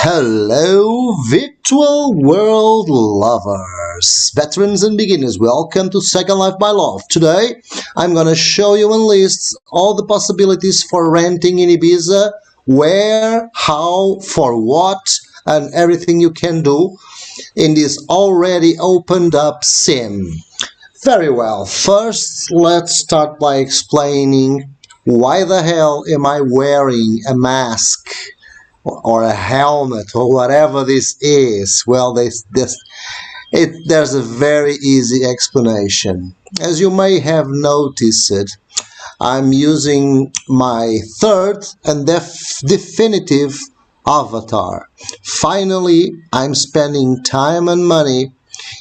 Hello, virtual world lovers, veterans and beginners. Welcome to Second Life by Loff. Today, I'm gonna show you and list all the possibilities for renting in Ibiza, where, how, for what, and everything you can do in this already opened up sim. Very well. First, let's start by explaining why the hell am I wearing a mask or a helmet or whatever this is. Well, there's a very easy explanation. As you may have noticed, I'm using my third and definitive avatar. Finally, I'm spending time and money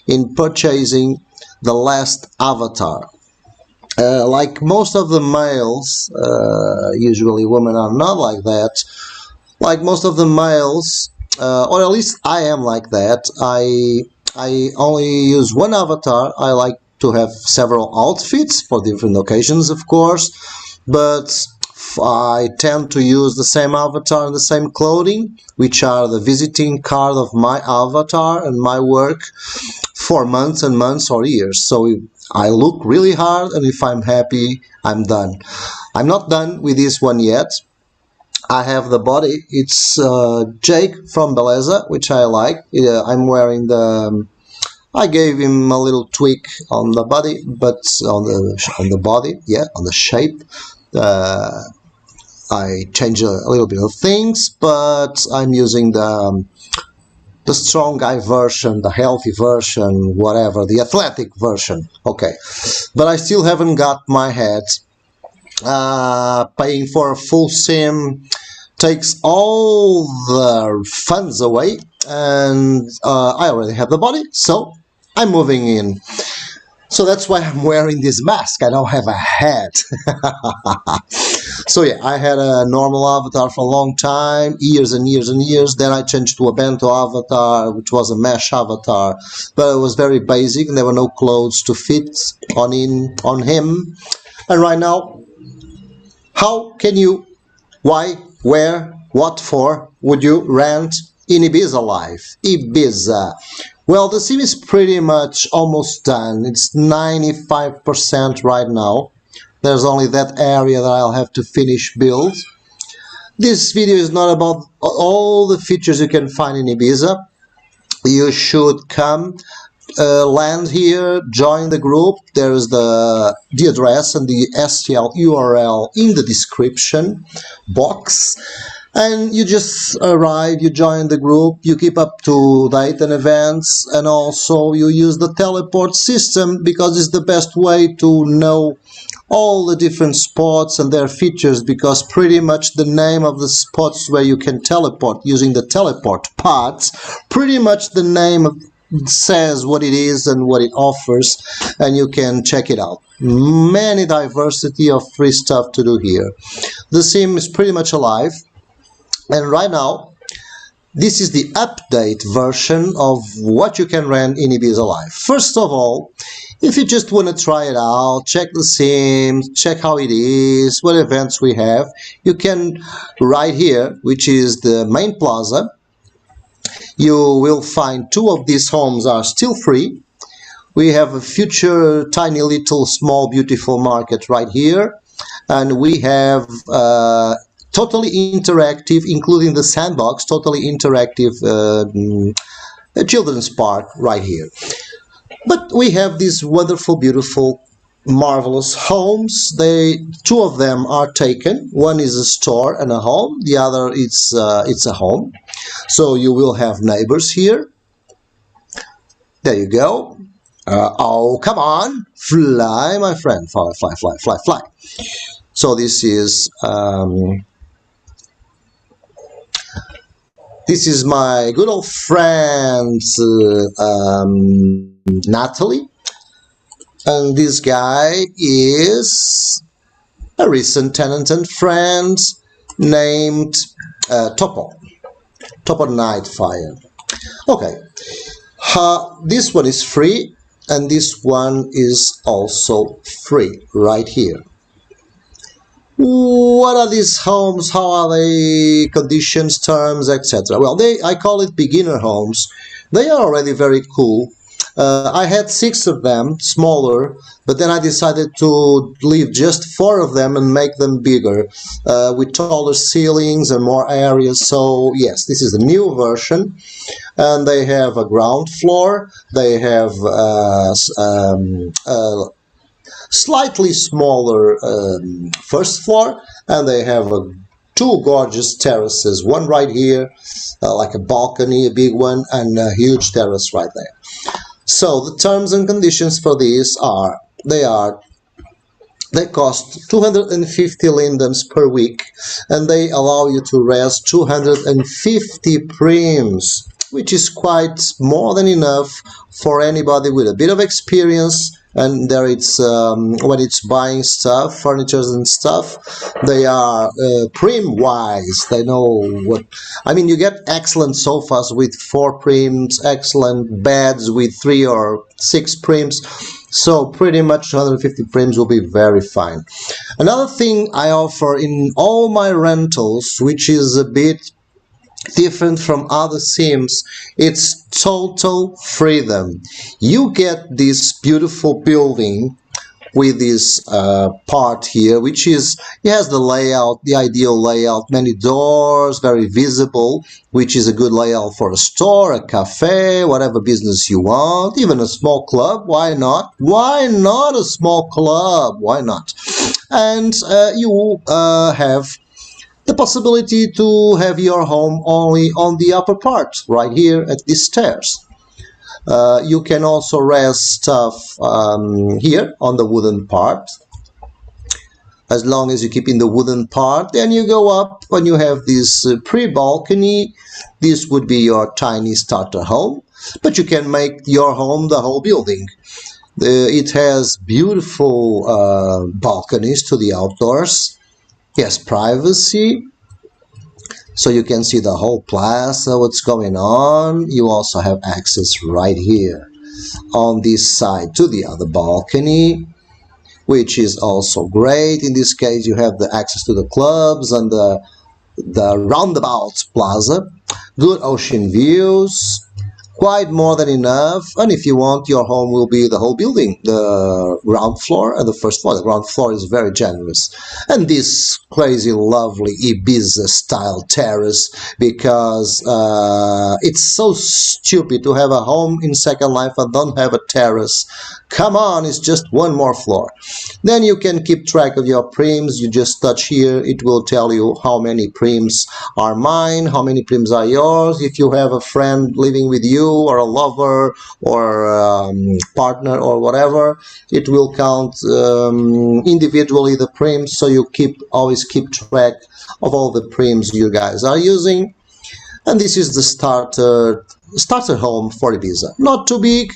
in purchasing the last avatar. Like most of the males, usually women are not like that. Like most of the males, or at least I am like that, I only use one avatar. I like to have several outfits for different occasions, of course, but I tend to use the same avatar and the same clothing, which are the visiting card of my avatar and my work for months and months or years. So I look really hard, and if I'm happy, I'm done. I'm not done with this one yet. I have the body. It's Jake from Beleza, which I like. I'm wearing the. I gave him a little tweak on the body, but on the body, yeah, on the shape. I changed a little bit of things, but I'm using the strong guy version, the healthy version, whatever, the athletic version. Okay, but I still haven't got my head. Paying for a full sim takes all the funds away, and I already have the body, so I'm moving in. So that's why I'm wearing this mask. I don't have a head. So yeah, I had a normal avatar for a long time, years and years and years. Then I changed to a bento avatar, which was a mesh avatar, but it was very basic, and there were no clothes to fit on him. And right now, how can you, why, where, what for would you rent in Ibiza Life? Ibiza. Well, the sim is pretty much almost done. It's 95% right now. There's only that area that I'll have to finish build. This video is not about all the features you can find in Ibiza. You should come, land here, join the group. There's the address and the STL URL in the description box, and you just arrive, you join the group, you keep up to date and events, and also you use the teleport system because it's the best way to know all the different spots and their features, because pretty much the name of the spots where you can teleport using the teleport pods, pretty much the name says what it is and what it offers, and you can check it out. Many diversity of free stuff to do here. The sim is pretty much alive, and right now this is the update version of what you can rent in Ibiza Life. First of all, if you just want to try it out, check the sim, check how it is, what events we have, you can right here, which is the main plaza. You will find two of these homes are still free. We have a future tiny little small beautiful market right here, and we have totally interactive, including the sandbox, totally interactive children's park right here. But we have these wonderful, beautiful, marvelous homes. Two of them are taken. One is a store and a home. The other it's a home. So you will have neighbors here. There you go. Oh, come on, fly, my friend, fly, fly, fly, fly, fly. So this is my good old friend Natalie, and this guy is a recent tenant and friend named Topo Nightfire. Okay, this one is free, and this one is also free right here. What are these homes? How are they? Conditions, terms, etc. Well, I call it beginner homes. They are already very cool. I had 6 of them, smaller, but then I decided to leave just 4 of them and make them bigger, with taller ceilings and more areas. So yes, this is a new version, and they have a ground floor. They have slightly smaller first floor, and they have 2 gorgeous terraces, one right here, like a balcony, a big one, and a huge terrace right there. So the terms and conditions for these are, they cost 250 lindens per week, and they allow you to rest 250 prims, which is quite more than enough for anybody with a bit of experience. And there it's when it's buying stuff, furnitures and stuff, they are prim wise. They know what I mean. You get excellent sofas with 4 prims, excellent beds with 3 or 6 prims. So pretty much 150 prims will be very fine. Another thing I offer in all my rentals, which is a bit different from other sims, it's total freedom. You get this beautiful building with this part here, which is, it has the layout, the ideal layout, many doors, very visible, which is a good layout for a store, a cafe, whatever business you want, even a small club. Why not? Why not a small club? Why not? And you have the possibility to have your home only on the upper part, right here at these stairs. You can also rest stuff here on the wooden part. As long as you keep in the wooden part, then you go up and you have this pre-balcony. This would be your tiny starter home, but you can make your home the whole building. It has beautiful balconies to the outdoors. Yes, privacy, so you can see the whole plaza, what's going on. You also have access right here on this side to the other balcony, which is also great. In this case, you have the access to the clubs and the roundabout plaza. Good ocean views, quite more than enough. And if you want, your home will be the whole building, the ground floor and the first floor. The ground floor is very generous. And this crazy lovely Ibiza style terrace, because it's so stupid to have a home in Second Life and don't have a terrace. Come on, it's just one more floor. Then you can keep track of your prims. You just touch here, it will tell you how many prims are mine, how many prims are yours. If you have a friend living with you, or a lover, or partner, or whatever, it will count individually the prims, so you always keep track of all the prims you guys are using. And this is the starter home for Ibiza. Not too big,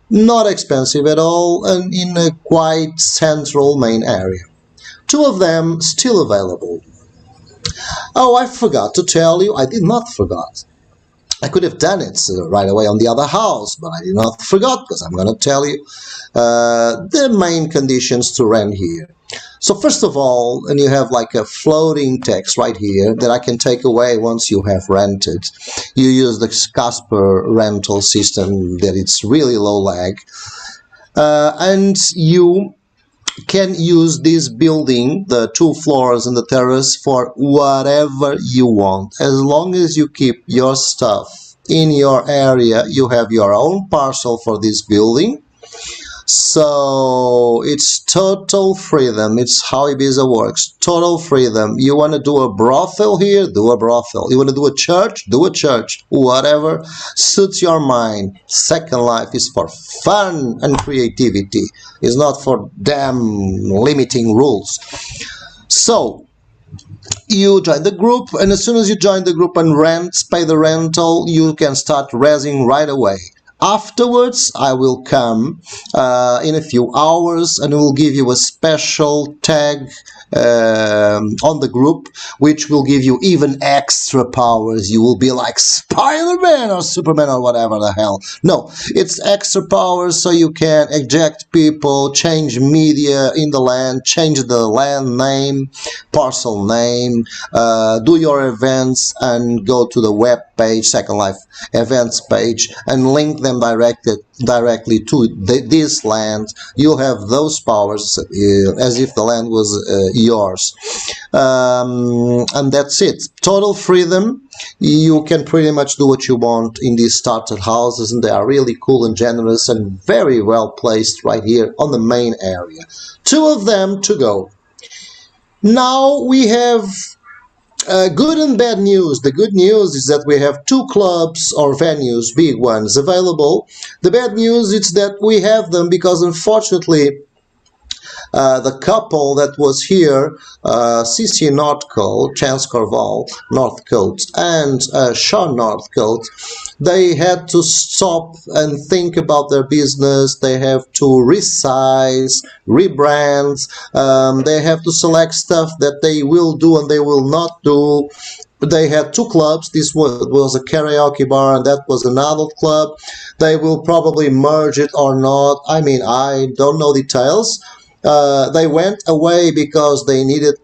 not expensive at all, and in a quite central main area. 2 of them still available. Oh, I forgot to tell you, I did not forget. I could have done it right away on the other house, but I did not forget, because I'm going to tell you the main conditions to rent here. So first of all, and you have like a floating text right here that I can take away once you have rented. You use the Casper rental system, that it's really low lag, and you can use this building, the 2 floors and the terrace, for whatever you want. As long as you keep your stuff in your area, you have your own parcel for this building. So it's total freedom. It's how Ibiza works. Total freedom. You want to do a brothel here? Do a brothel. You want to do a church? Do a church. Whatever suits your mind. Second Life is for fun and creativity. It's not for damn limiting rules. So you join the group, and as soon as you join the group and pay the rental, you can start raising right away. Afterwards, I will come in a few hours and will give you a special tag on the group, which will give you even extra powers. You will be like Spider-Man or Superman or whatever the hell. No, it's extra powers so you can eject people, change media in the land, change the land name, parcel name, do your events and go to the web page, Second Life events page, and link them directly to this land. You'll have those powers as if the land was yours. And that's it. Total freedom. You can pretty much do what you want in these starter houses, and they are really cool and generous and very well placed right here on the main area. 2 of them to go. Now we have good and bad news. The good news is that we have 2 clubs or venues, big ones, available. The bad news is that we have them because unfortunately the couple that was here, CC Northcote, Chance Corval Northcote, and Sean Northcote, they had to stop and think about their business. They have to resize, rebrand. They have to select stuff that they will do and they will not do. They had 2 clubs. This was a karaoke bar and that was an adult club. They will probably merge it or not. I mean, I don't know details. They went away because they needed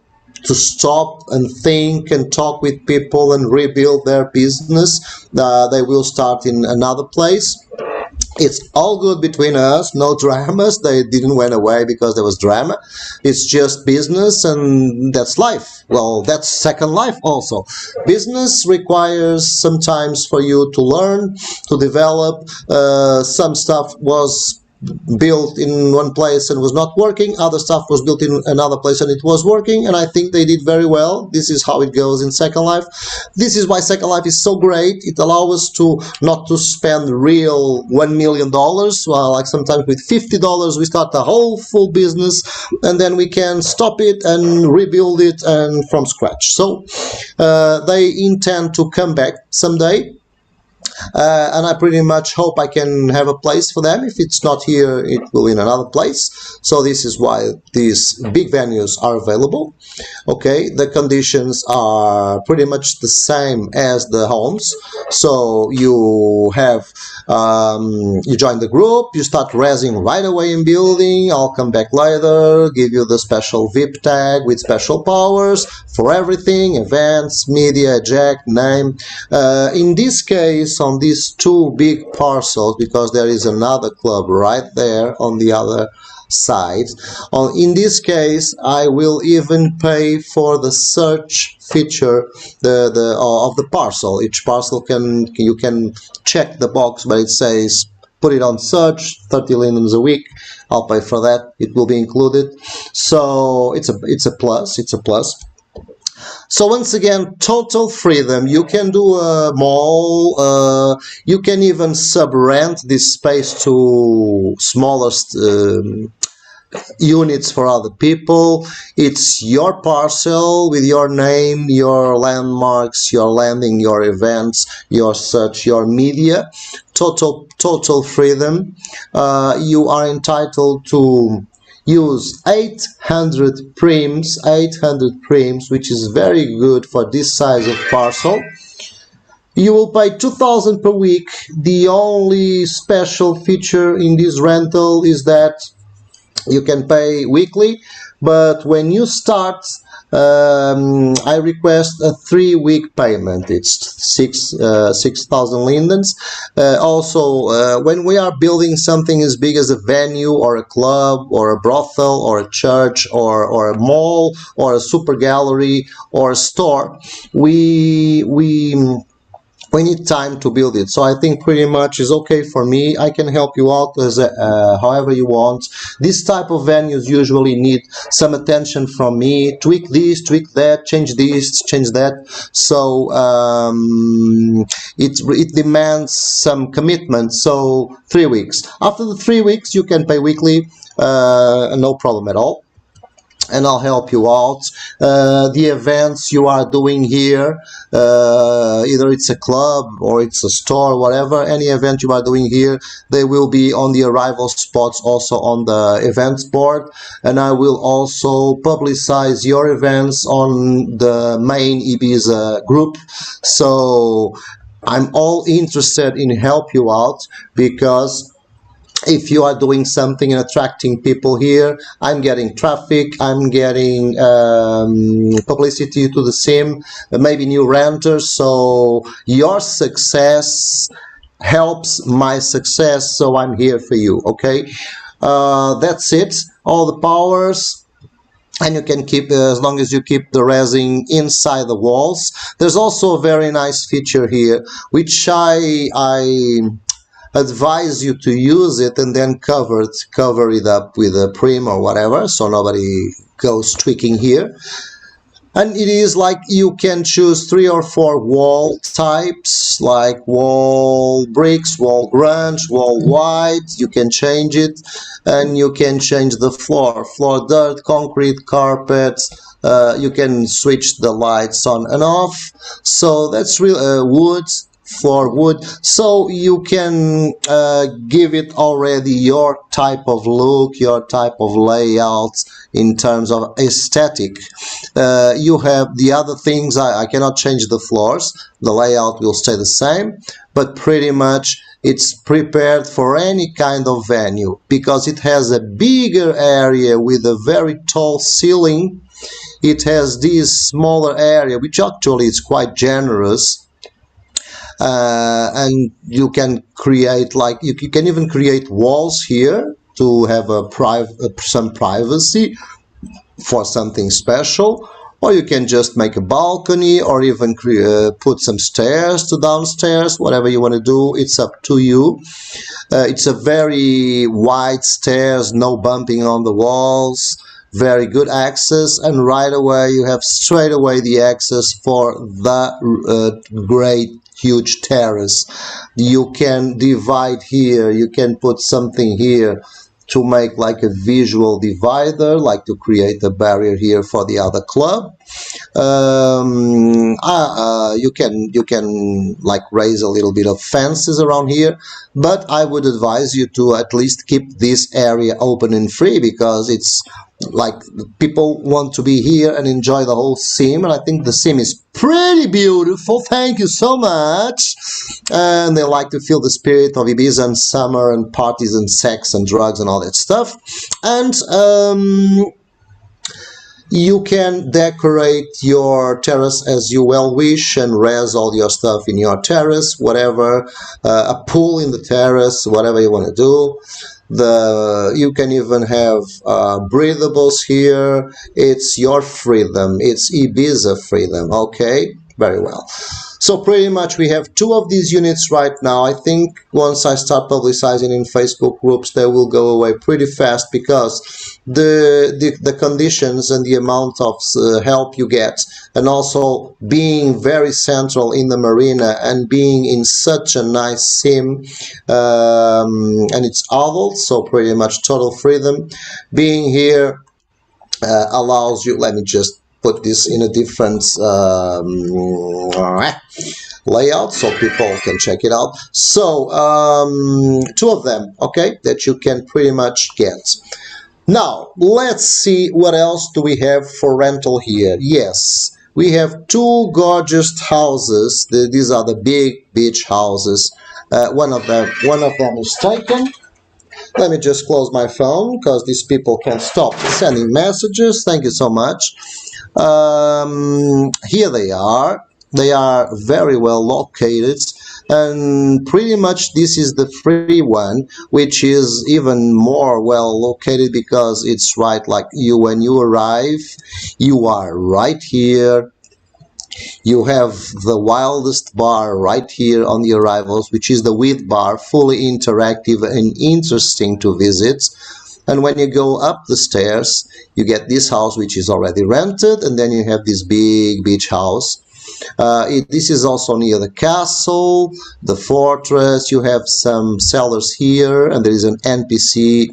to stop and think and talk with people and rebuild their business. They will start in another place. It's all good between us, no dramas. They didn't went away because there was drama. It's just business and that's life. Well, that's Second Life also. Business requires sometimes for you to learn, to develop. Some stuff was built in one place and was not working. Other stuff was built in another place and it was working, and I think they did very well. This is how it goes in Second Life. This is why Second Life is so great. It allows us to not to spend real $1 million. Like sometimes with $50 we start a whole full business and then we can stop it and rebuild it and from scratch. So they intend to come back someday. And I pretty much hope I can have a place for them. If it's not here, it will in another place. So this is why these big venues are available. Okay, the conditions are pretty much the same as the homes. So you have you join the group, you start raising right away in building. I'll come back later, give you the special VIP tag with special powers for everything, events, media, eject, name. In this case, on these 2 big parcels, because there is another club right there on the other side. In this case, I will even pay for the search feature of the parcel. Each parcel you can check the box, but it says put it on search, 30 lindens a week. I'll pay for that. It will be included. So it's a plus. It's a plus. So once again, total freedom. You can do a mall. You can even sub-rent this space to smaller units for other people. It's your parcel with your name, your landmarks, your landing, your events, your search, your media. Total freedom. You are entitled to use 800 prims, which is very good for this size of parcel. You will pay 2,000 per week. The only special feature in this rental is that you can pay weekly, but when you start, I request a 3-week payment. It's 6,000 lindens. Also, when we are building something as big as a venue or a club or a brothel or a church or a mall or a super gallery or a store, we need time to build it. So I think pretty much is okay for me. I can help you out as however you want. This type of venues usually need some attention from me. Tweak this, tweak that, change this, change that. So it demands some commitment. So 3 weeks. After the 3 weeks, you can pay weekly, no problem at all. and I'll help you out. The events you are doing here, either it's a club or it's a store, whatever, any event you are doing here, they will be on the arrival spots, also on the events board, and I will also publicize your events on the main Ibiza group. So I'm all interested in help you out, because if you are doing something and attracting people here, I'm getting traffic, I'm getting publicity to the sim, maybe new renters, so your success helps my success, so I'm here for you, okay? That's it, all the powers. And you can keep, as long as you keep the resin inside the walls. There's also a very nice feature here, which I advise you to use it and then cover it up with a prim or whatever, so nobody goes tweaking here. And it is like you can choose 3 or 4 wall types, like wall bricks, wall grunge, wall white. You can change it, and you can change the floor dirt, concrete, carpet. You can switch the lights on and off. So that's real wood, floor wood, so you can give it already your type of look, your type of layout in terms of aesthetic. You have the other things. I cannot change the floors, the layout will stay the same, but pretty much it's prepared for any kind of venue, because it has a bigger area with a very tall ceiling. It has this smaller area, which actually is quite generous. And you can create, like, you can even create walls here to have some privacy for something special, or you can just make a balcony, or even put some stairs to downstairs, whatever you want to do, it's up to you. It's a very wide stairs, no bumping on the walls, very good access, and right away you have straight away the access for the great huge terrace. You can divide here, you can put something here to make like a visual divider, like to create a barrier here for the other club. You can like raise a little bit of fences around here, but I would advise you to at least keep this area open and free, because it's like people want to be here and enjoy the whole sim, and I think the sim is pretty beautiful, thank you so much, and they like to feel the spirit of Ibiza and summer and parties and sex and drugs and all that stuff. And you can decorate your terrace as you well wish and res all your stuff in your terrace, whatever, a pool in the terrace, whatever you want to do. You can even have breathables here. It's your freedom, it's Ibiza freedom, okay? Very well. So pretty much we have 2 of these units right now. I think once I start publicizing in Facebook groups, they will go away pretty fast, because the conditions and the amount of help you get, and also being very central in the marina and being in such a nice sim, and it's adult, so pretty much total freedom. Being here allows you, let me just put this in a different layout so people can check it out. So 2 of them, okay, that you can pretty much get. Now let's see what else do we have for rental here. Yes, we have 2 gorgeous houses. These are the big beach houses. One of them is taken. Let me just close my phone, because these people can't stop sending messages. Thank you so much. Here they are. They are very well located, and pretty much this is the free one, which is even more well located, because it's right like you, when you arrive, you are right here. You have the wildest bar right here on the arrivals, which is the weed bar, fully interactive and interesting to visit. And when you go up the stairs, you get this house, which is already rented, and then you have this big beach house. This is also near the castle, the fortress. You have some sellers here, and there is an NPC,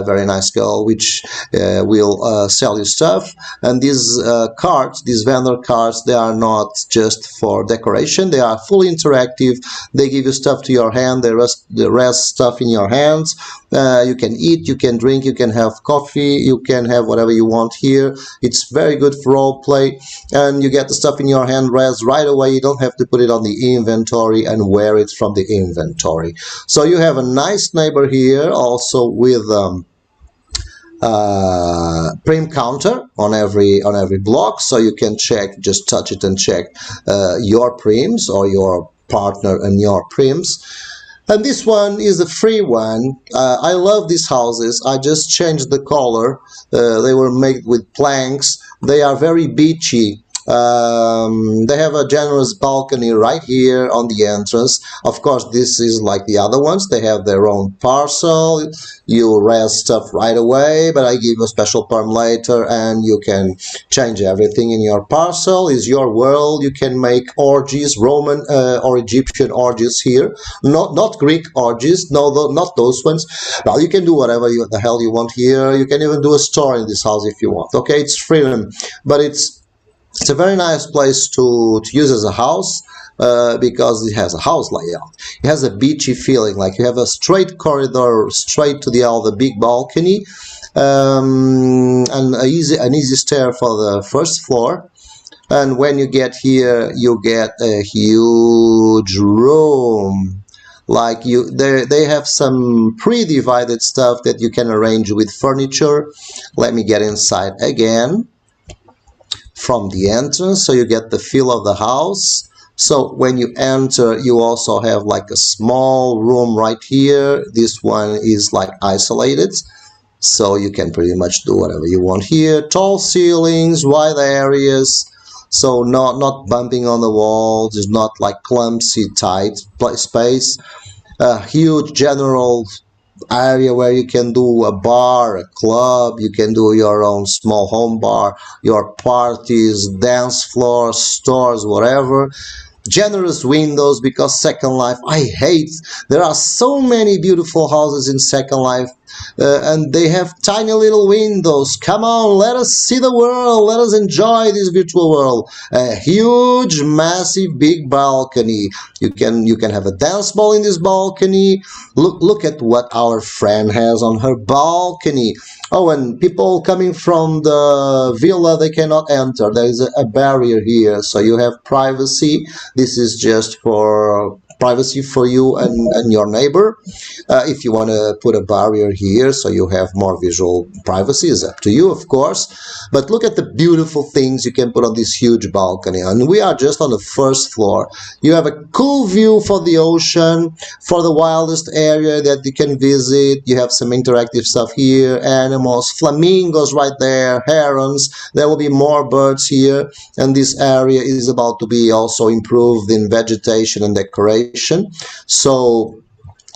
very nice girl, which will sell you stuff. And these cards, these vendor cards, they are not just for decoration. They are fully interactive. They give you stuff to your hand. They rest stuff in your hands. You can eat, you can drink, you can have coffee, you can have whatever you want here. It's very good for role play, and you get the stuff in your hand rest right away. You don't have to put it on the inventory and wear it from the inventory. So you have a nice neighbor here, also with prim counter on every block, so you can check, just touch it and check your prims, or your partner and your prims. And this one is a free one. I love these houses. I just changed the color. They were made with planks. They are very beachy. They have a generous balcony right here on the entrance. Of course, this is like the other ones. They have their own parcel. You rest stuff right away, but I give you a special perm later, and you can change everything in your parcel. It's your world. You can make orgies, Roman or Egyptian orgies here. Not Greek orgies. No, not those ones. Well, you can do whatever the hell you want here. You can even do a store in this house if you want. Okay, it's freedom, but it's a very nice place to use as a house, because it has a house layout. It has a beachy feeling, like you have a straight corridor straight to the big balcony, and an easy stair for the first floor. And when you get here, you get a huge room. Like they have some pre-divided stuff that you can arrange with furniture. Let me get inside again from the entrance, so you get the feel of the house. So when you enter, you also have like a small room right here. This one is like isolated, so you can pretty much do whatever you want here. Tall ceilings, wide areas, so not bumping on the walls. It's not like clumsy tight space. A huge general area where you can do a bar, a club. You can do your own small home bar, your parties, dance floors, stores, whatever. Generous windows, because Second Life, I hate, there are so many beautiful houses in Second Life, and they have tiny little windows. Come on, let us see the world, let us enjoy this virtual world. A huge, massive, big balcony. You can have a dance ball in this balcony. Look at what our friend has on her balcony. Oh, and people coming from the villa, they cannot enter. There is a barrier here, so you have privacy. This is just for privacy for you and your neighbor. If you want to put a barrier here so you have more visual privacy, is up to you, of course. But look at the beautiful things you can put on this huge balcony. And we are just on the first floor. You have a cool view for the ocean, for the wildest area that you can visit. You have some interactive stuff here, animals, flamingos right there, herons. There will be more birds here, and this area is about to be also improved in vegetation and decoration. So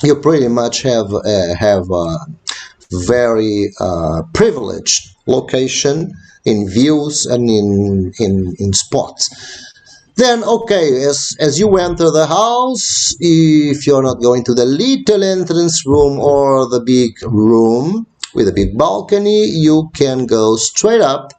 you pretty much have a very privileged location in views and in spots. Then, okay, as you enter the house, if you're not going to the little entrance room or the big room with a big balcony, you can go straight up.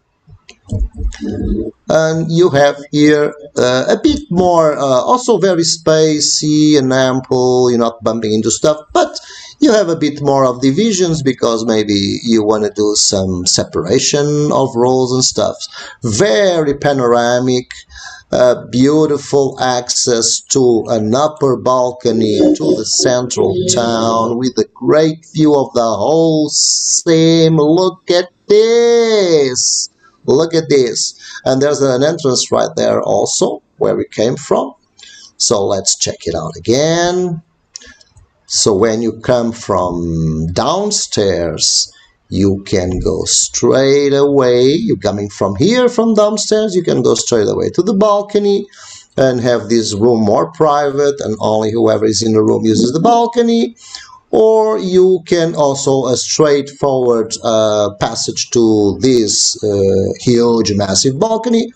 And you have here a bit more, also very spacey and ample. You're not bumping into stuff, but you have a bit more of divisions because maybe you want to do some separation of roles and stuff. Very panoramic, beautiful access to an upper balcony to the central town with a great view of the whole scene. Look at this. Look at this. And there's an entrance right there also where we came from. So let's check it out again. So when you come from downstairs, you can go straight away. You're coming from here, from downstairs, you can go straight away to the balcony and have this room more private, and only whoever is in the room uses the balcony. Or you can also a straightforward passage to this huge, massive balcony.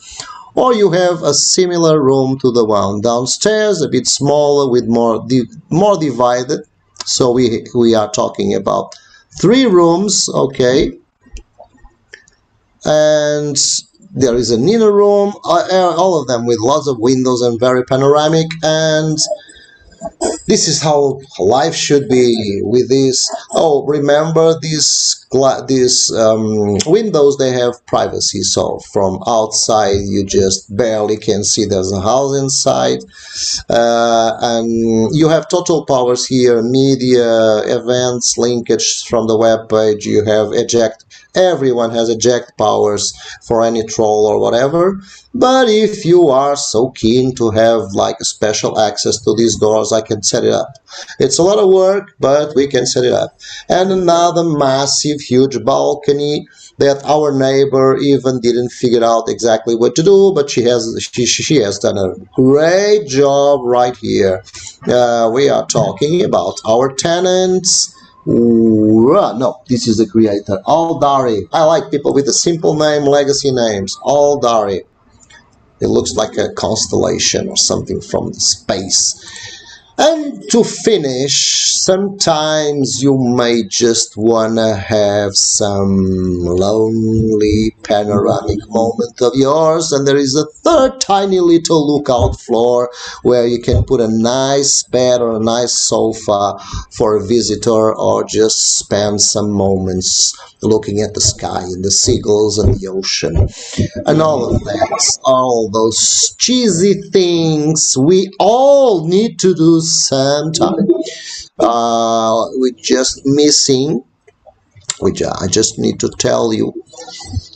or you have a similar room to the one downstairs, a bit smaller with more divided. So we are talking about 3 rooms, okay, and there is an inner room, all of them with lots of windows and very panoramic, and this is how life should be with this. Oh, remember these windows, they have privacy, so from outside you just barely can see there's a house inside. And you have total powers here: media, events, linkage from the web page. You have eject. Everyone has eject powers for any troll or whatever. But if you are so keen to have like special access to these doors, I can set it up. It's a lot of work, but we can set it up. And another massive, huge balcony that our neighbor even didn't figure out exactly what to do, but she has done a great job right here. We are talking about our tenants. No, this is the creator, Aldari. I like people with a simple name, legacy names. Aldari. It looks like a constellation or something from space. And to finish, sometimes you may just wanna have some lonely panoramic moment of yours, and there is a third tiny little lookout floor where you can put a nice bed or a nice sofa for a visitor, or just spend some moments looking at the sky and the seagulls and the ocean and all of that, all those cheesy things we all need to do sometime. We're just missing, which I just need to tell you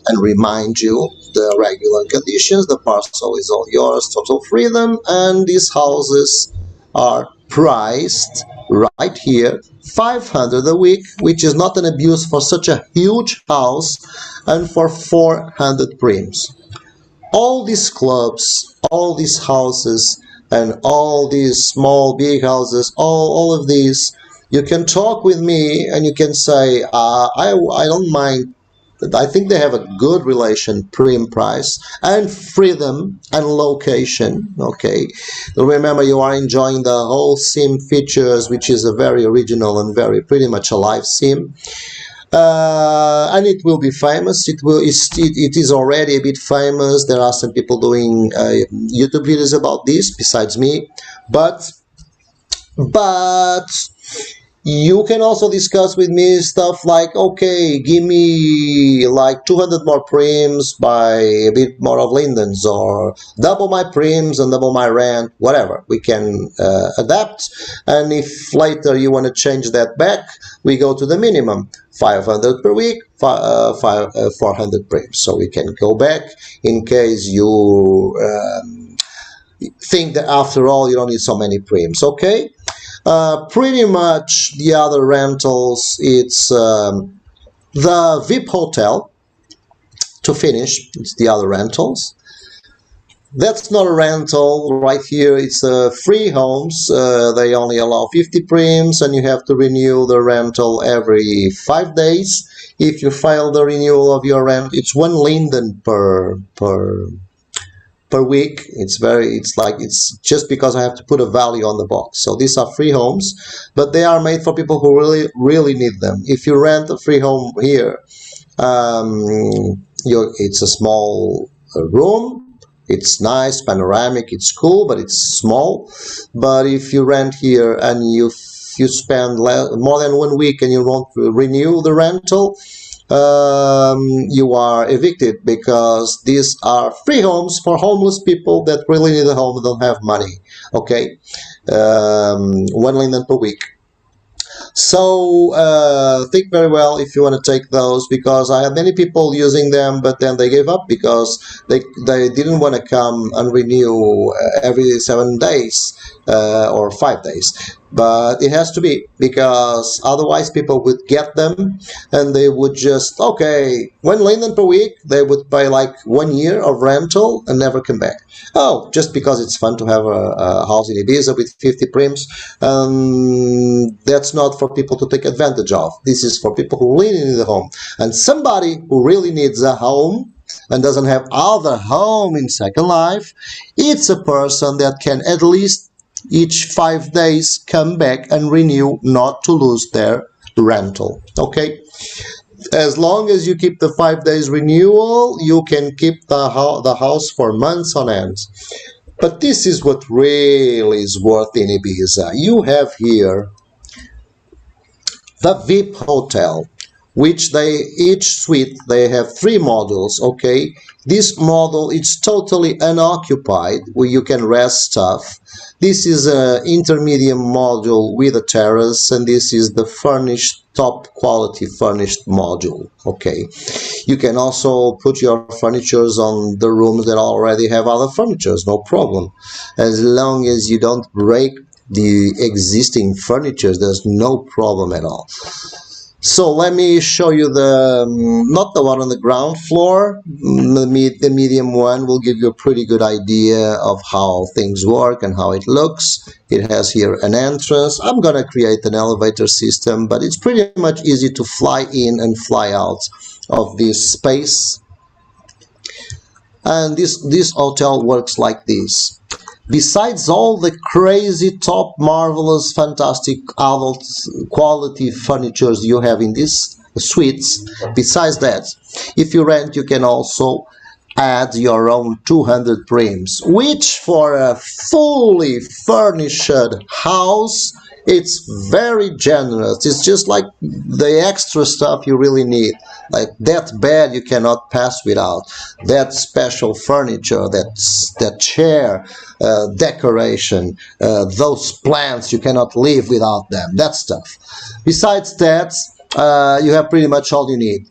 and remind you, the regular conditions. The parcel is all yours, total freedom, and these houses are priced right here 500 a week, which is not an abuse for such a huge house, and for 400 prims. All these clubs, all these houses, and all these small big houses, all of these, you can talk with me and you can say, I don't mind. I think they have a good relation, prim price and freedom and location. Okay, remember, you are enjoying the whole sim features, which is a very original and very pretty much a live sim. And it will be famous. It is already a bit famous. There are some people doing YouTube videos about this besides me, but you can also discuss with me stuff like, okay, give me like 200 more prims by a bit more of lindens, or double my prims and double my rent, whatever. We can adapt, and if later you want to change that back, we go to the minimum, 500 per week, 400 prims. So we can go back in case you think that after all you don't need so many prims, okay? Pretty much the other rentals, it's the VIP hotel. To finish, it's the other rentals. That's not a rental right here. It's free homes. They only allow 50 prims, and you have to renew the rental every 5 days. If you fail the renewal of your rent, it's 1 linden per week. It's just because I have to put a value on the box. So these are free homes, but they are made for people who really need them. If you rent a free home here, it's a small room. It's nice, panoramic, it's cool, but it's small. But if you rent here and you spend more than 1 week and you won't renew the rental, you are evicted, because these are free homes for homeless people that really need a home and don't have money. Okay, 1 linden per week. So think very well if you want to take those, because I had many people using them, but then they gave up because they didn't want to come and renew every 7 days or 5 days. But it has to be, because otherwise people would get them and they would just, okay, 1 linden per week, they would pay like 1 year of rental and never come back. Oh, just because it's fun to have a house in Ibiza with 50 prims. That's not for people to take advantage of. This is for people who really need a home. And somebody who really needs a home and doesn't have other home in Second Life, it's a person that can at least each 5 days come back and renew, not to lose their rental. Okay, as long as you keep the 5 days renewal, you can keep the house for months on end. But this is what really is worth in Ibiza. You have here the VIP hotel, which each suite, they have 3 modules, okay? This model is totally unoccupied, where you can rest stuff. This is an intermediate module with a terrace, and this is the furnished, top quality furnished module, okay? You can also put your furnitures on the rooms that already have other furnitures, no problem. As long as you don't break the existing furniture, there's no problem at all. So let me show you the, not the one on the ground floor, the medium one will give you a pretty good idea of how things work and how it looks. It has here an entrance. I'm gonna create an elevator system, but it's pretty much easy to fly in and fly out of this space. And this hotel works like this. Besides all the crazy, top, marvelous, fantastic, adult quality furnitures you have in these suites, besides that, if you rent, you can also add your own 200 prims, which for a fully furnished house, it's very generous. It's just like the extra stuff you really need. Like that bed you cannot pass without, that special furniture, that chair, decoration, those plants, you cannot live without them, that stuff. Besides that, you have pretty much all you need.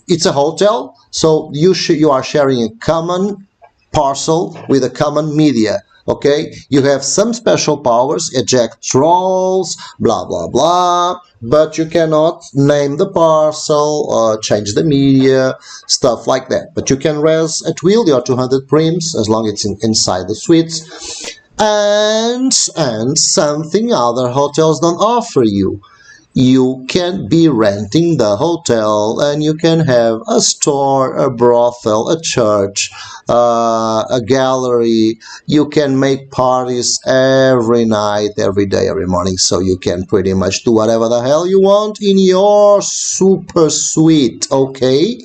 It's a hotel, so you are sharing a common parcel with a common media. Okay, you have some special powers, eject trolls, blah blah blah, but you cannot name the parcel or change the media, stuff like that. But you can res at will your 200 prims as long as it's inside the suites, and something other hotels don't offer you. You can be renting the hotel and you can have a store, a brothel, a church, a gallery. You can make parties every night, every day, every morning. So you can pretty much do whatever the hell you want in your super suite, okay?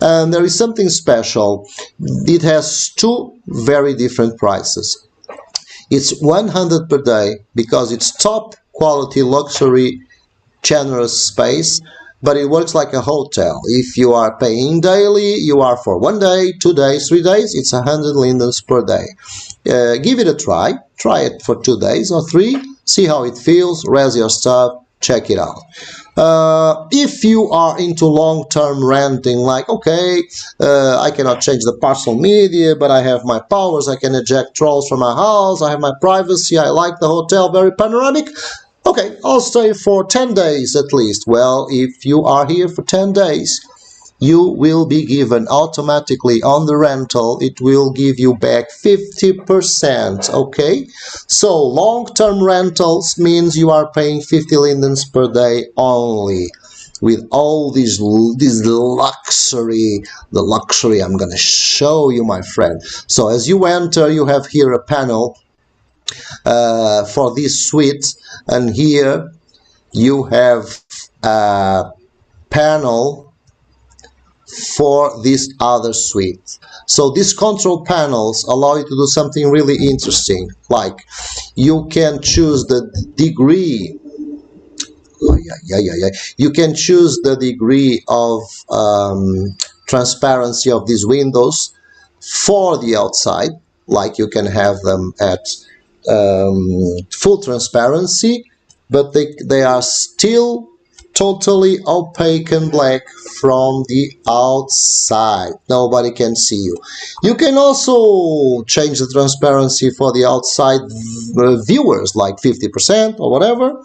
And there is something special. It has 2 very different prices. It's 100 per day because it's top quality luxury generous space, but it works like a hotel. If you are paying daily, you are for 1 day, 2 days, 3 days, it's 100 lindens per day. Give it a try it for 2 days or 3, see how it feels, res your stuff, check it out. If you are into long-term renting, like, okay, I cannot change the parcel media, but I have my powers, I can eject trolls from my house, I have my privacy, I like the hotel, very panoramic. Okay, I'll stay for 10 days at least. Well, if you are here for 10 days, you will be given automatically on the rental, it will give you back 50%, okay? So long-term rentals means you are paying 50 lindens per day only. With all this luxury, the luxury I'm gonna show you, my friend. So as you enter, you have here a panel for this suite, and here you have a panel for this other suite. So these control panels allow you to do something really interesting, like you can choose the degree. You can choose the degree of transparency of these windows for the outside, like you can have them at full transparency, but they are still totally opaque and black from the outside. Nobody can see you. You can also change the transparency for the outside viewers, like 50% or whatever.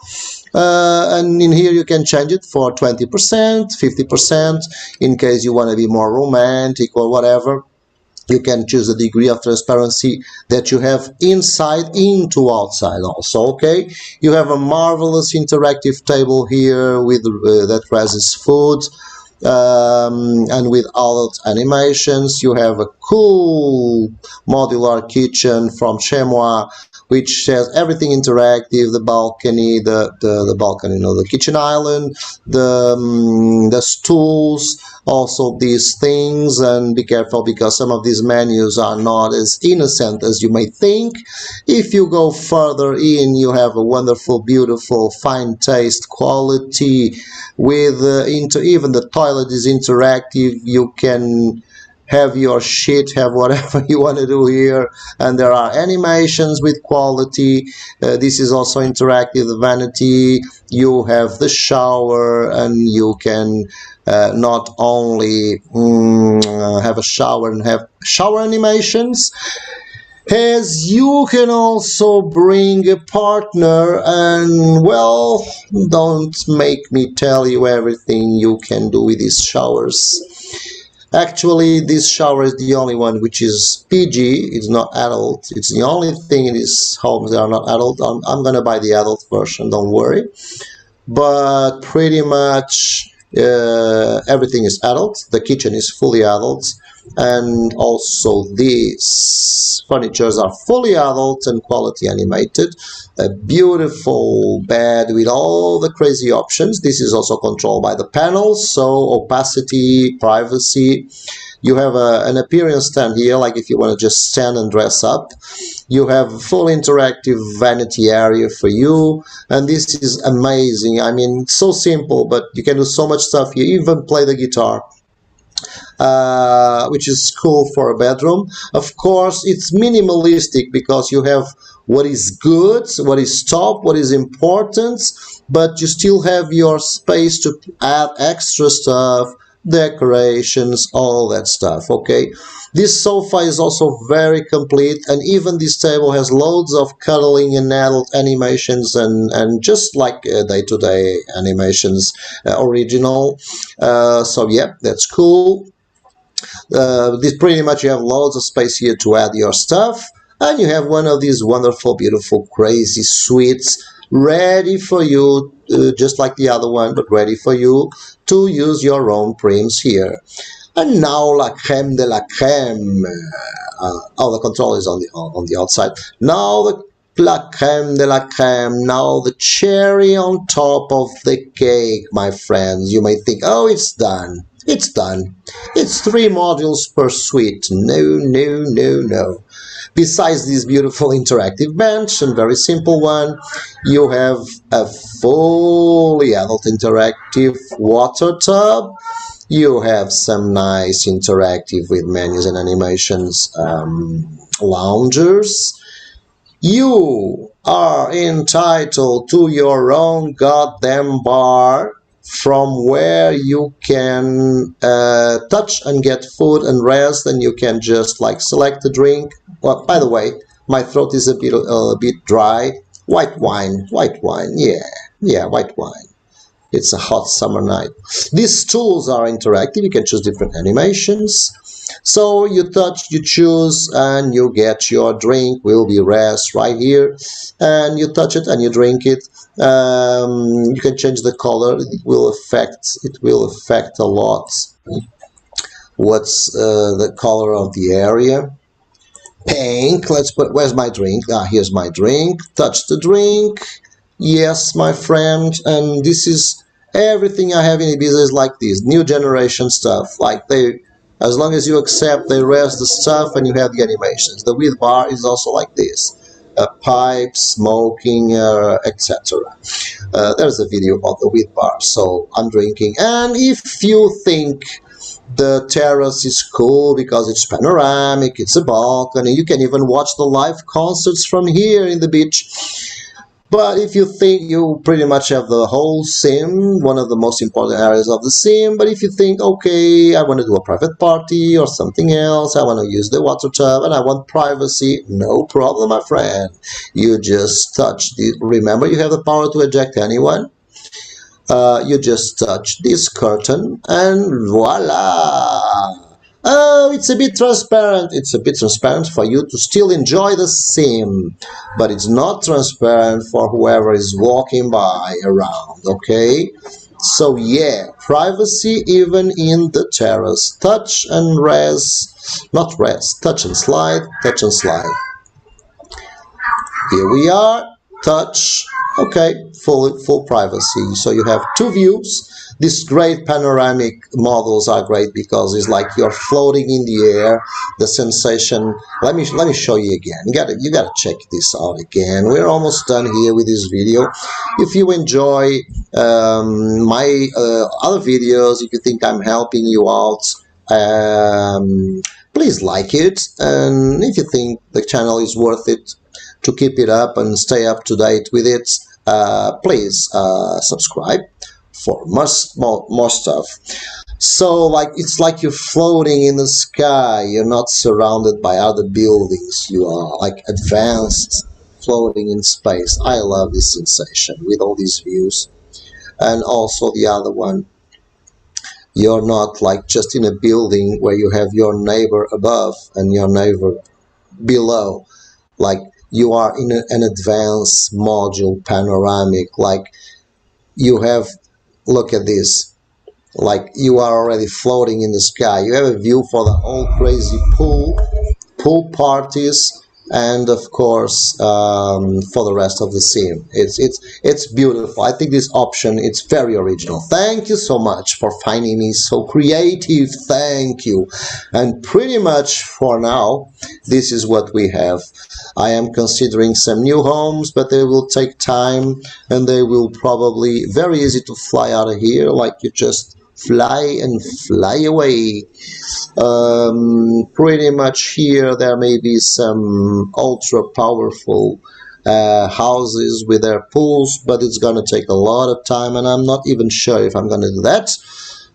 And in here you can change it for 20%, 50%, in case you want to be more romantic or whatever. You can choose the degree of transparency that you have inside into outside also, okay? You have a marvelous interactive table here with that raises food. and with adult animations. You have a cool modular kitchen from Chemois, which has everything interactive, the balcony, the balcony, the kitchen island, the stools, also these things. And be careful, because some of these menus are not as innocent as you may think. If you go further in, you have a wonderful, beautiful, fine taste, quality, with even the toilet is interactive. You can have your shit, have whatever you want to do here, and there are animations with quality. This is also interactive, the vanity. You have the shower, and you can not only have a shower and have shower animations, as you can also bring a partner. And well, don't make me tell you everything you can do with these showers. Actually, this shower is the only one which is PG. It's not adult. It's the only thing in these homes that are not adult. I'm gonna buy the adult version, don't worry. But pretty much everything is adult. The kitchen is fully adult, and also these furnitures are fully adult and quality animated. A beautiful bed with all the crazy options. This is also controlled by the panels, so opacity, privacy. You have an appearance stand here, like if you want to just stand and dress up. You have a full interactive vanity area for you, and this is amazing. I mean, so simple, but you can do so much stuff. You even play the guitar, which is cool for a bedroom. Of course, it's minimalistic, because you have what is good, what is top, what is important, but you still have your space to add extra stuff, decorations, all that stuff. Okay, this sofa is also very complete, and even this table has loads of cuddling and adult animations, and just like day-to-day animations, original. So yeah, that's cool. This pretty much, you have loads of space here to add your stuff, and you have one of these wonderful, beautiful, crazy suites ready for you, just like the other one, but ready for you to use your own prims here. And now, la creme de la creme. The control is on the outside. Now the la creme de la creme. Now the cherry on top of the cake, my friends. You may think, oh, it's done. It's done. It's 3 modules per suite. No, no, no, no. Besides this beautiful interactive bench and very simple one, you have a fully adult interactive water tub. You have some nice interactive with menus and animations loungers. You are entitled to your own goddamn bar, from where you can touch and get food and rest, and you can just like select a drink. Well, by the way, my throat is a bit dry. White wine, yeah, white wine. It's a hot summer night. These tools are interactive. You can choose different animations. So you touch, you choose, and you get your drink. Will be rest right here, and you touch it and you drink it. You can change the color. It will affect a lot. What's the color of the area? Pink. Let's put. Where's my drink? Here's my drink. Touch the drink. Yes, my friend. And this is everything I have in Ibiza is like this. New generation stuff. Like as long as you accept, they rest the stuff, and you have the animations. The weed bar is also like this. Pipe, smoking, etc. There's a video about the weed bar, so I'm drinking. And if you think the terrace is cool because it's panoramic, it's a balcony, you can even watch the live concerts from here in the beach. But if you think you pretty much have the whole sim, one of the most important areas of the sim, but if you think, okay, I want to do a private party or something else, I want to use the water tub and I want privacy, no problem, my friend. You just touch the, remember you have the power to eject anyone. You just touch this curtain and voila! Oh, it's a bit transparent. It's a bit transparent for you to still enjoy the sim, but it's not transparent for whoever is walking by around, okay? So yeah, privacy even in the terrace. Touch and rest, not rest, touch and slide, touch and slide. Here we are, touch, okay, full privacy. So you have two views. These great panoramic models are great because it's like you're floating in the air. The sensation. Let me show you again. You gotta check this out again. We're almost done here with this video. If you enjoy my other videos, if you think I'm helping you out, please like it. And if you think the channel is worth it to keep it up and stay up to date with it, please subscribe for more stuff. So like it's like you're floating in the sky. You're not surrounded by other buildings. You are like advanced, floating in space. I love this sensation with all these views. And also the other one, you're not like just in a building where you have your neighbor above and your neighbor below. Like you are in an advanced module panoramic. Like you have, look at this, like you are already floating in the sky. You have a view for the whole crazy pool parties, and of course for the rest of the scene. It's beautiful. I think this option, it's very original. Thank you so much for finding me so creative. Thank you. And pretty much for now, this is what we have. I am considering some new homes, but they will take time, and they will probably very easy to fly out of here. Like you just fly and fly away. Pretty much here there may be some ultra powerful houses with their pools, but it's gonna take a lot of time, and I'm not even sure if I'm gonna do that.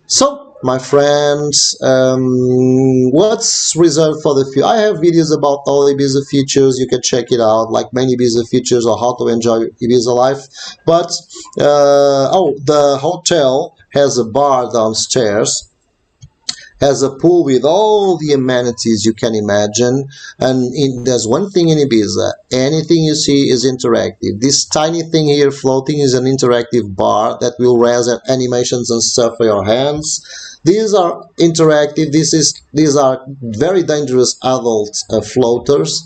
So my friends, what's reserved for the future? I have videos about all Ibiza features. You can check it out, like many Ibiza features or how to enjoy Ibiza life. But the hotel has a bar downstairs, has a pool with all the amenities you can imagine. And there's one thing in Ibiza, anything you see is interactive. This tiny thing here floating is an interactive bar that will raise animations and stuff for your hands. These are interactive. These are very dangerous adult floaters.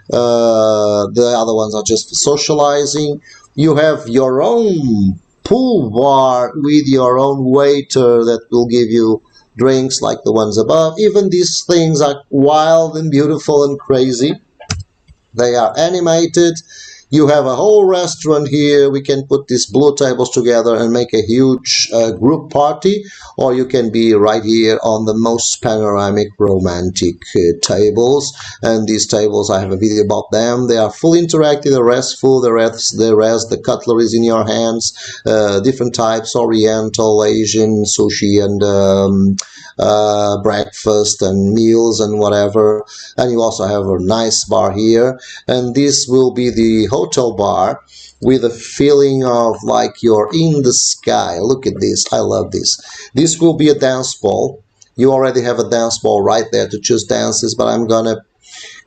The other ones are just for socializing. You have your own pool bar with your own waiter that will give you drinks like the ones above. Even these things are wild and beautiful and crazy. They are animated. You have a whole restaurant here. We can put these blue tables together and make a huge group party, or you can be right here on the most panoramic romantic tables. And these tables, I have a video about them. They are fully interactive, they're restful, the cutlery is in your hands, different types, oriental, Asian, sushi, and breakfast and meals and whatever. And you also have a nice bar here, and this will be the hotel bar with a feeling of like you're in the sky. Look at this. I love this. This will be a dance ball. You already have a dance ball right there to choose dances, but I'm gonna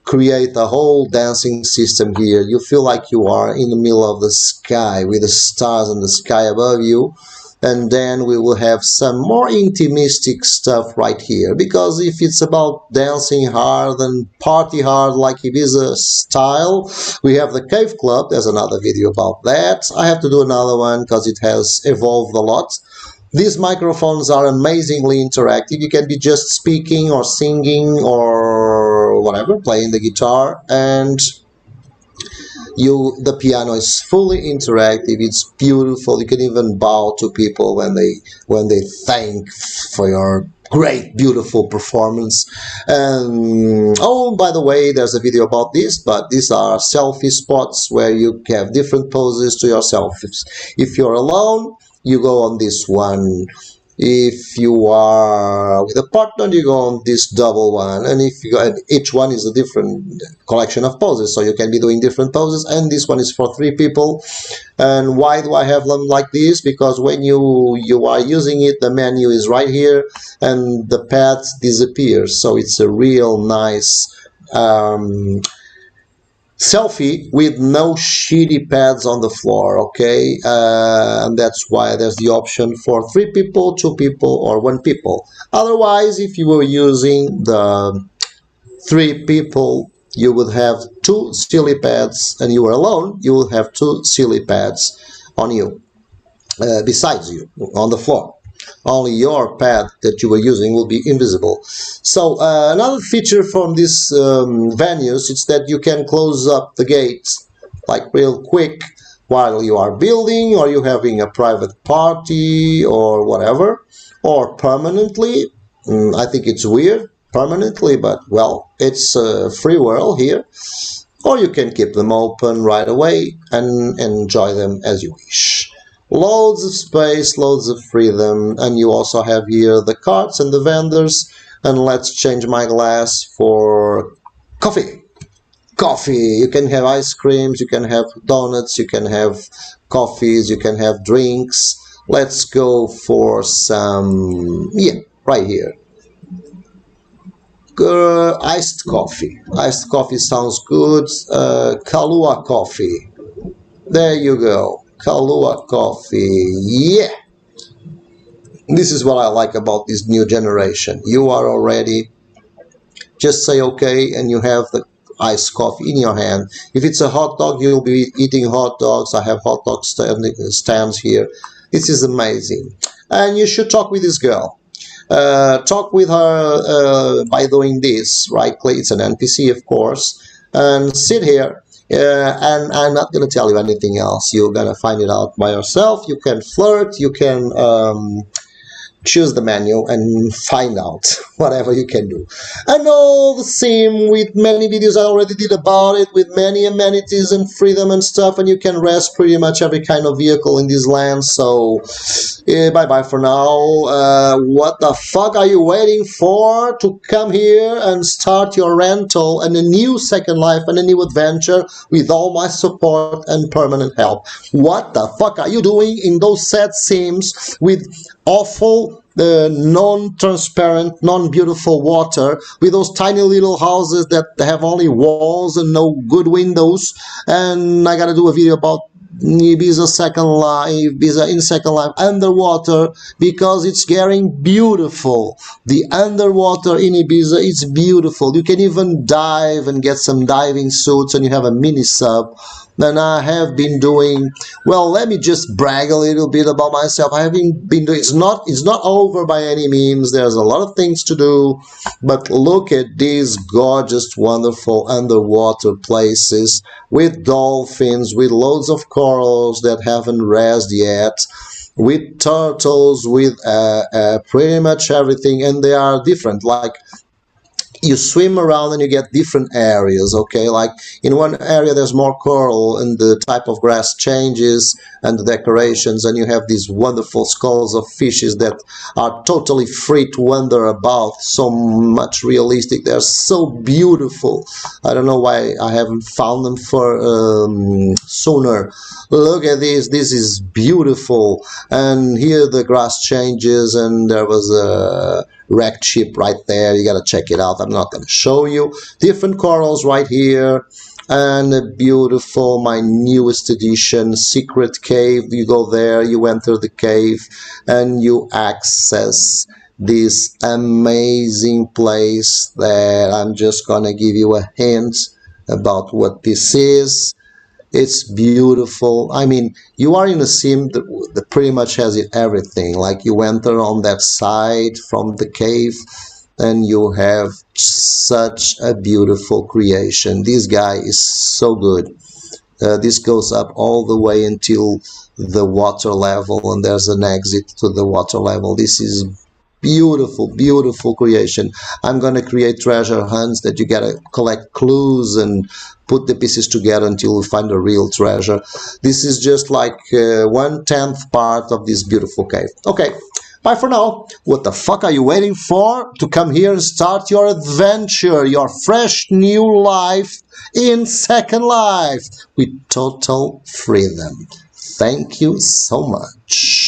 create a whole dancing system here. You feel like you are in the middle of the sky with the stars in the sky above you. And then we will have some more intimistic stuff right here, because if it's about dancing hard and party hard like Ibiza style, we have the Cave Club. There's another video about that. I have to do another one because it has evolved a lot. These microphones are amazingly interactive. You can be just speaking or singing or whatever, playing the guitar, and the piano is fully interactive. It's beautiful. You can even bow to people when they thank for your great, beautiful performance. And oh, by the way, there's a video about this, but these are selfie spots where you have different poses to your selfies. If you're alone, you go on this one. If you are with a partner, you go on this double one, and each one is a different collection of poses, so you can be doing different poses. And this one is for 3 people. And why do I have them like this? Because when you are using it, the menu is right here and the pad disappears, so it's a real nice selfie with no shitty pads on the floor, okay? And that's why there's the option for 3 people, 2 people, or 1 people. Otherwise, if you were using the 3 people, you would have 2 silly pads, and you were alone, you would have 2 silly pads on you, besides you, on the floor. Only your pad that you were using will be invisible. So another feature from these venues is that you can close up the gates like real quick while you are building, or you having a private party or whatever, or permanently. I think it's weird permanently, but well, it's a free world here. Or you can keep them open right away and enjoy them as you wish. Loads of space, loads of freedom, and you also have here the carts and the vendors. And let's change my glass for coffee. Coffee. You can have ice creams, you can have donuts, you can have coffees, you can have drinks. Let's go for some, yeah, right here. Iced coffee. Iced coffee sounds good. Kahlua coffee. There you go. Kahlua coffee, yeah. This is what I like about this new generation. You are already, just say okay, and you have the iced coffee in your hand. If it's a hot dog, you'll be eating hot dogs. I have hot dog stands here. This is amazing. And you should talk with this girl. Talk with her by doing this. Right click, it's an NPC, of course, and sit here. And I'm not going to tell you anything else. You're going to find it out by yourself. You can flirt. You can choose the menu and find out whatever you can do. And all the same with many videos I already did about it, with many amenities and freedom and stuff, and you can rest pretty much every kind of vehicle in this land. So bye bye for now. What the fuck are you waiting for to come here and start your rental and a new second life and a new adventure with all my support and permanent help? What the fuck are you doing in those sad sims with awful non-transparent, non-beautiful water, with those tiny little houses that have only walls and no good windows? And I gotta do a video about Ibiza Second Life, Ibiza in Second Life underwater, because it's getting beautiful. The underwater in Ibiza is beautiful. You can even dive and get some diving suits, and you have a mini sub. And I have been doing, well, let me just brag a little bit about myself. I have been doing, it's not over by any means. There's a lot of things to do, but look at these gorgeous, wonderful underwater places with dolphins, with loads of corals that haven't rezzed yet, with turtles, with pretty much everything, and they are different. Like, you swim around and you get different areas, okay? Like in one area there's more coral and the type of grass changes and the decorations, and you have these wonderful skulls of fishes that are totally free to wander about, so much realistic. They're so beautiful. I don't know why I haven't found them for sooner. Look at this. This is beautiful. And here the grass changes, and there was a wrecked ship right there. You gotta check it out. I'm not gonna show you. Different corals right here, and a beautiful, my newest edition, secret cave. You go there, you enter the cave, and you access this amazing place that I'm just gonna give you a hint about what this is. It's beautiful. I mean, you are in a sim that pretty much has it everything. Like, you enter on that side from the cave and you have such a beautiful creation. This guy is so good. This goes up all the way until the water level, and there's an exit to the water level. This is beautiful, beautiful creation. I'm gonna create treasure hunts that you gotta collect clues and put the pieces together until you find a real treasure. This is just like 1/10 part of this beautiful cave. Okay, bye for now. What the fuck are you waiting for to come here and start your adventure, your fresh new life in Second Life with total freedom? Thank you so much.